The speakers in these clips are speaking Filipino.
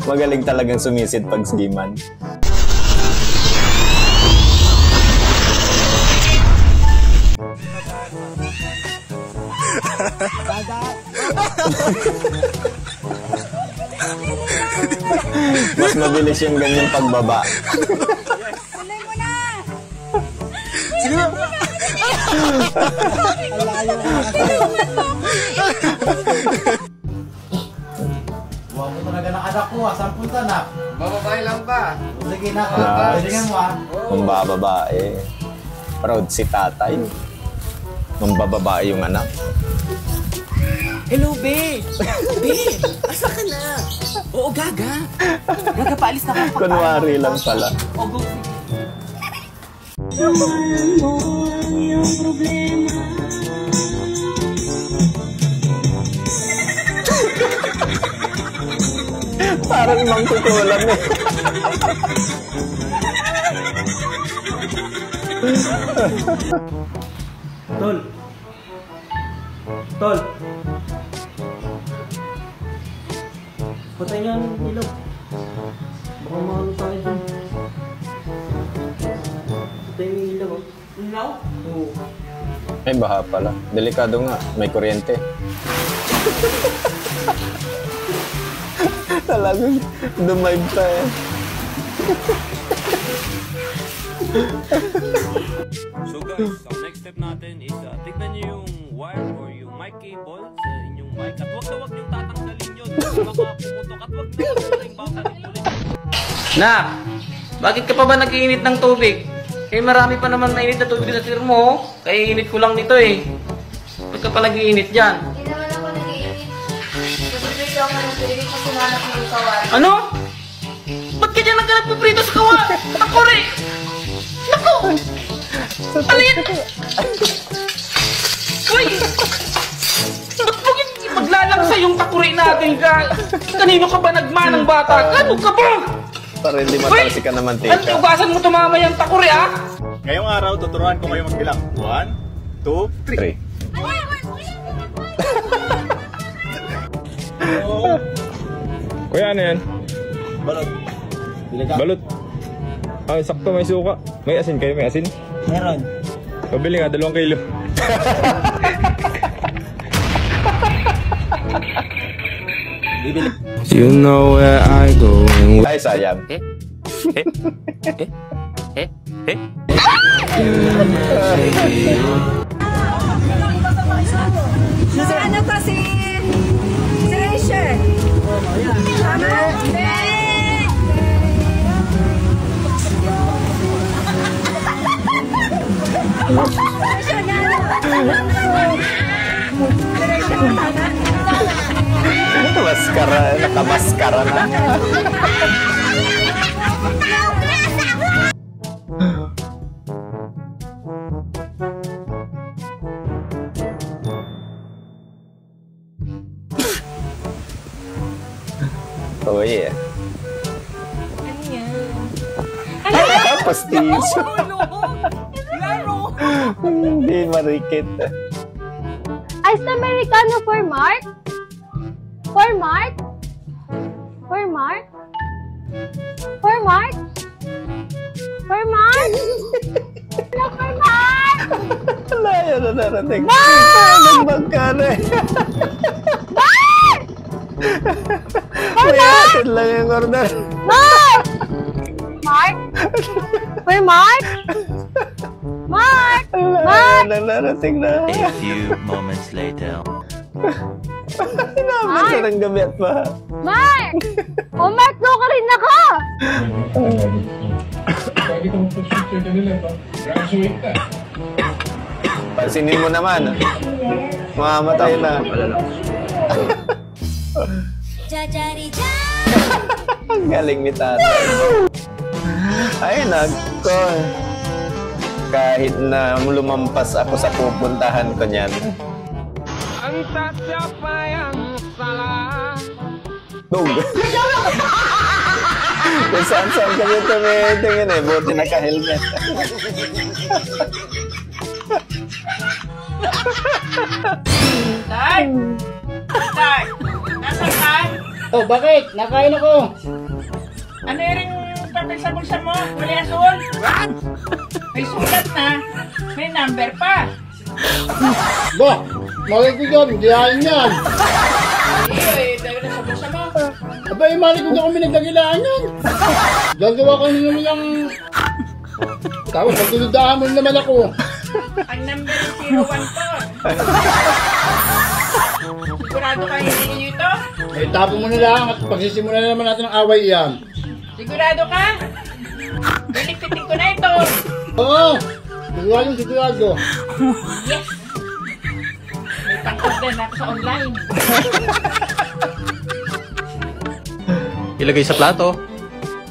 Magaling talagang sumisid pag siman. Mas mabilis yung ganyang pagbaba. Tuloy mo na! Sige na! Huwag mo talaga ng anak ko ah. Saan punta na? Bababae lang ba? Sige na. Relax. Tingnan mo ah. Kung bababae, proud si tatay. Kung bababae yung anak. Hello, babe! Babe! Asa ka na? Oo, gaga! Gaga, paalis na ka. Kunwari lang pala. O, go. Parang mangkukulam eh. Tol. Tol. Patay niya ang ilaw. Baka mahalo tayo dun. Patay niya yung ilaw. Ilaw? Oo. Ay, baha pala. Delikado nga. May kuryente. Talagang dumive pa eh. So guys, ang next step natin is tignan nyo yung wire or yung mic cable sa inyong mic. At huwag na huwag nyo tatanggalin yun. Baka pumutok at huwag na huwag na babalik ulit. Nak! Bakit ka pa ba nag-iinit ng tubig? Eh marami pa naman mainit na tubig sa tiro mo. Kaya init ko lang nito eh. Ba't ka pa nag-iinit dyan? Hindi naman ako nag-iinit. Nag-iinit ako ng tubig kasi nanak ng kawan. Ano? Ba't ka dyan nagpiprito sa kawa? Ako rin! Naku! Alin! Uy! Ba't mo maglalangsa yung takuri natin ka? Kanino ka ba nagmanang bata? Ano ka ba? Para hindi matalsi ka naman, Ano, tika. ugasan mo tumama yung takuri, ha? Ngayong araw, tuturuan ko kayo magbilang. 1, 2, 3. 3. Kuya, ano yan? Balot. Balot. Ay, sakto, may suka. May asin kayo, may asin? Meron. Pabili nga, 2 kilo. Bibili. You know where I go and Ay, sayang. Ano to si Rachel? Tama? Maskara, nakamaskara na. Oh yeah. Pastis. Hindi marikit. Ice Americano for Mark? For Mark? For Mark? For Mark? For Mark? Ano for Mark? Wala yun na narating. Mark! Magkano eh. Mark! May atin lang yung order. Mark! Mark? For Mark? Mark! Mark! Wala narating na. A few moments later. Sinabi ka ng gabi at pa. Mark! O Mark, no ka rin ako! Pansinin mo naman. Mamamatay na. Ang galing ni tatay. Ay, nagko. Kahit na lumampas ako sa pupuntahan ko niyan. ang tasyapay ang salah. Dog. Kung saan-saan kami tumitingin eh. Buti naka-helmet. Tay! Tay! Nasaan ka? Oh, bakit? Nakain ako. Ano yung papel sa bulsa mo? Kulay asul? May sulat na. May number pa. Ba, malay ko dyan. Hindi hain yan. Iyo eh, dahil na sa bulsa mo. Aba, malay ko dyan kami nagdagilaan yan. Gagawa ko naman yung... Tapos, pagtulidaan mo naman ako. Ang number 01 to. Sigurado ka hindi ninyo ito? Eh, tapo mo na lang at pagsisimulan na naman natin ang away yan. Sigurado ka? Bilipitin ko na ito. Oo, sigurado. Yes! May tangkad din ako sa online. Ilagay sa plato.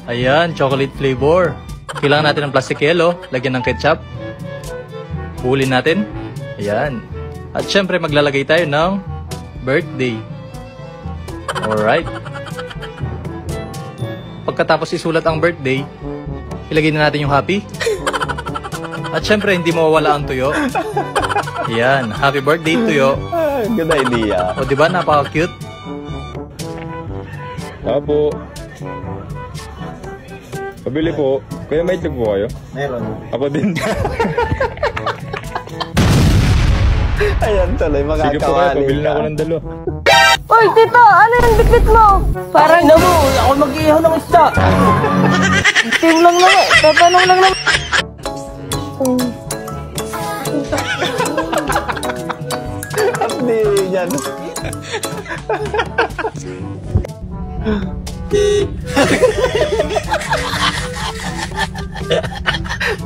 Ayan, chocolate flavor. Kailangan natin ng plastic yellow. Lagyan ng ketchup. Hulin natin. Ayan. At syempre maglalagay tayo ng birthday. Alright. Pagkatapos isulat ang birthday, ilagay na natin yung happy. At syempre hindi mawawala ang tuyo. Ayan, happy birthday tuyo. Good idea. O diba, napaka-cute? Apo. Pabili po. Kaya may itlog po kayo? Meron. Ako din. Ayan tuloy, Sige po kayo, makakawali pabili na ka. ako ng dalo. Uy, tito, ano yung bitbit mo? Parang na mo, ako mag-iihaw ng isda. Team lang naman. Tatanong lang naman. Hindi yan.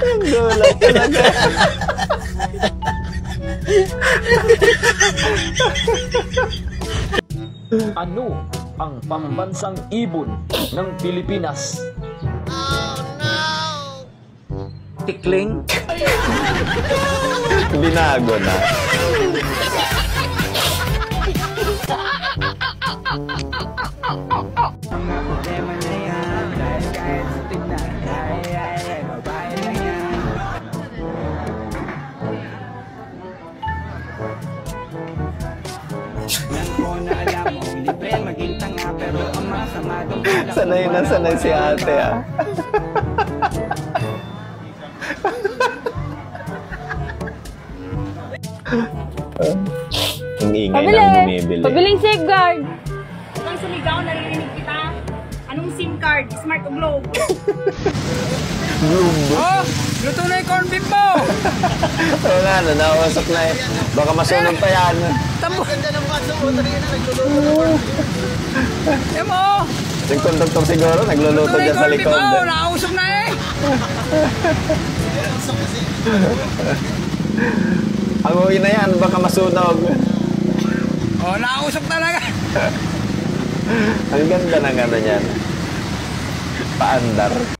Ang gulat talaga. Ano ang pambansang ibon ng Pilipinas? Tikling. Binago na. Sanay na sanay si ate ah. Ang ingay ng bumibili. Pabiling safeguard. Ang sumigaw, naririnig kita. Anong SIM card? Smart o Globe? Oh! Luto na yung corn beef mo! Wala na, nakawasok na eh. Baka masunog pa yan. Yan mo! Yung konduktor siguro, nagluluto dyan sa likod. Nakausok na eh! Ang uwi na yan, baka masunog. Oh, nakausok talaga! Ang ganda ng ano yan. Paandar.